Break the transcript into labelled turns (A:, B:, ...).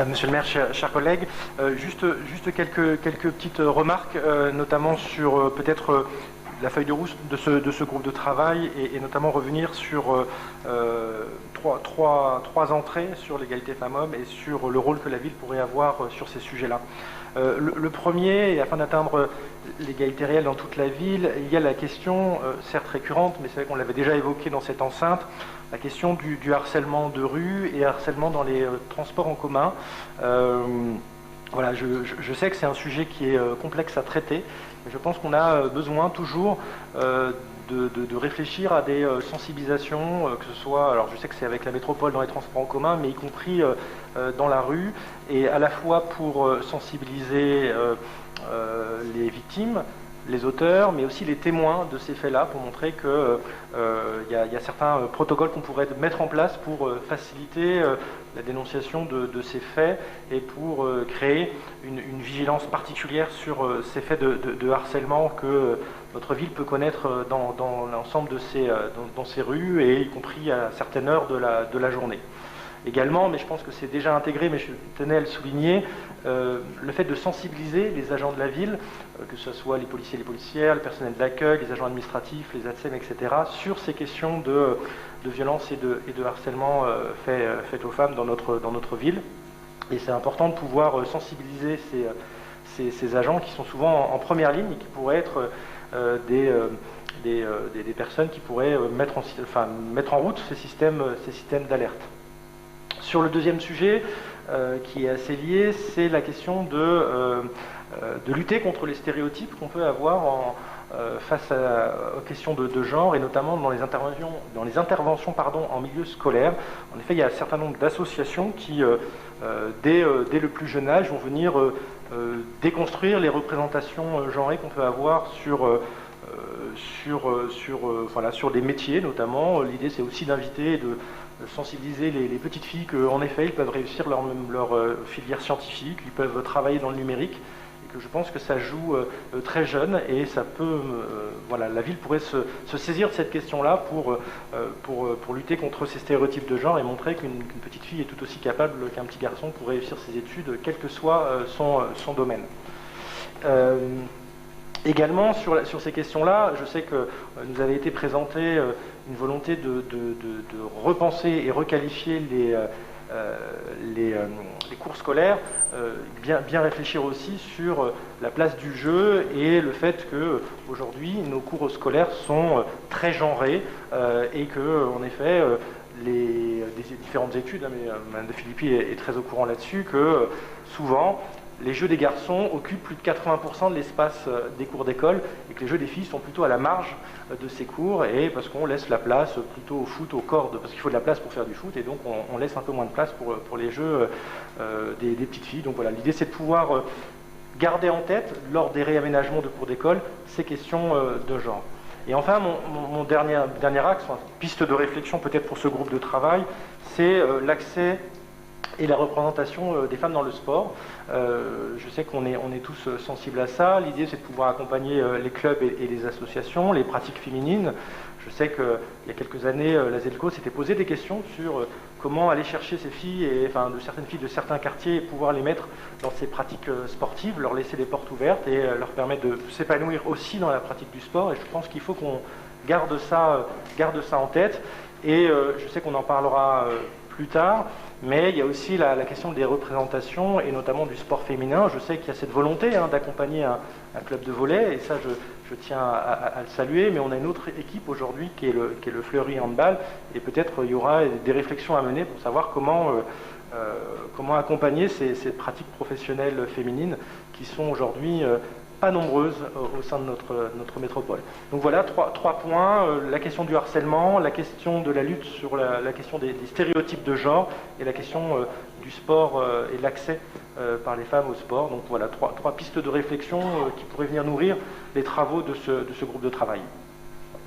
A: Monsieur le maire, chers collègues, juste quelques petites remarques, notamment sur peut-être la feuille de route de ce groupe de travail et notamment revenir sur trois entrées sur l'égalité femmes-hommes et sur le rôle que la ville pourrait avoir sur ces sujets-là. Le premier, et afin d'atteindre l'égalité réelle dans toute la ville, il y a la question, certes récurrente, mais c'est vrai qu'on l'avait déjà évoquée dans cette enceinte, la question du harcèlement de rue et harcèlement dans les transports en commun. Voilà, je sais que c'est un sujet qui est complexe à traiter, mais je pense qu'on a besoin toujours de réfléchir à des sensibilisations, que ce soit, alors je sais que c'est avec la métropole dans les transports en commun, mais y compris dans la rue, et à la fois pour sensibiliser les victimes, les auteurs, mais aussi les témoins de ces faits-là, pour montrer qu'il y a certains protocoles qu'on pourrait mettre en place pour faciliter la dénonciation de ces faits et pour créer une vigilance particulière sur ces faits de harcèlement que notre ville peut connaître dans l'ensemble dans ces rues, et y compris à certaines heures de la journée. Également, mais je pense que c'est déjà intégré, mais je tenais à le souligner, le fait de sensibiliser les agents de la ville, que ce soit les policiers et les policières, le personnel d'accueil, les agents administratifs, les ATSEM, etc., sur ces questions de violence et de harcèlement fait aux femmes dans notre ville. Et c'est important de pouvoir sensibiliser ces agents qui sont souvent en première ligne et qui pourraient être des personnes qui pourraient mettre en route ces systèmes d'alerte. Sur le deuxième sujet, qui est assez lié, c'est la question de lutter contre les stéréotypes qu'on peut avoir face aux questions de genre, et notamment dans les interventions en milieu scolaire. En effet, il y a un certain nombre d'associations qui, dès le plus jeune âge, vont venir déconstruire les représentations genrées qu'on peut avoir sur des métiers notamment. L'idée, c'est aussi d'inviter et de sensibiliser les petites filles qu'en effet ils peuvent réussir leur filière scientifique, ils peuvent travailler dans le numérique, et que je pense que ça joue très jeune, et ça peut, la ville pourrait se saisir de cette question-là pour lutter contre ces stéréotypes de genre et montrer qu'une petite fille est tout aussi capable qu'un petit garçon pour réussir ses études, quel que soit son domaine. Également, sur ces questions-là, je sais que nous avait été présenté une volonté de repenser et requalifier les cours scolaires, bien réfléchir aussi sur la place du jeu et le fait que aujourd'hui nos cours scolaires sont très genrés et que, en effet, des différentes études, mais Mme de Filippi est très au courant là-dessus, que souvent les jeux des garçons occupent plus de 80% de l'espace des cours d'école, et que les jeux des filles sont plutôt à la marge de ces cours, et parce qu'on laisse la place plutôt au foot, aux cordes, parce qu'il faut de la place pour faire du foot, et donc on laisse un peu moins de place pour les jeux des petites filles. Donc voilà, l'idée c'est de pouvoir garder en tête, lors des réaménagements de cours d'école, ces questions de genre. Et enfin, mon dernier axe, piste de réflexion peut-être pour ce groupe de travail, c'est l'accès et la représentation des femmes dans le sport. Je sais qu'on est tous sensibles à ça. L'idée, c'est de pouvoir accompagner les clubs et les associations, les pratiques féminines. Je sais qu'il y a quelques années, la ZELCO s'était posé des questions sur comment aller chercher ces filles, de certaines filles de certains quartiers, et pouvoir les mettre dans ces pratiques sportives, leur laisser les portes ouvertes et leur permettre de s'épanouir aussi dans la pratique du sport. Et je pense qu'il faut qu'on garde ça en tête. Et je sais qu'on en parlera plus tard, mais il y a aussi la question des représentations, et notamment du sport féminin. Je sais qu'il y a cette volonté d'accompagner un club de volley, et ça je tiens à le saluer, mais on a une autre équipe aujourd'hui qui est le Fleury Handball, et peut-être il y aura des réflexions à mener pour savoir comment accompagner ces pratiques professionnelles féminines qui sont aujourd'hui pas nombreuses au sein de notre métropole. Donc voilà, trois points, la question du harcèlement, la question de la lutte sur la question des stéréotypes de genre, et la question du sport et de l'accès par les femmes au sport. Donc voilà, trois pistes de réflexion qui pourraient venir nourrir les travaux de ce groupe de travail.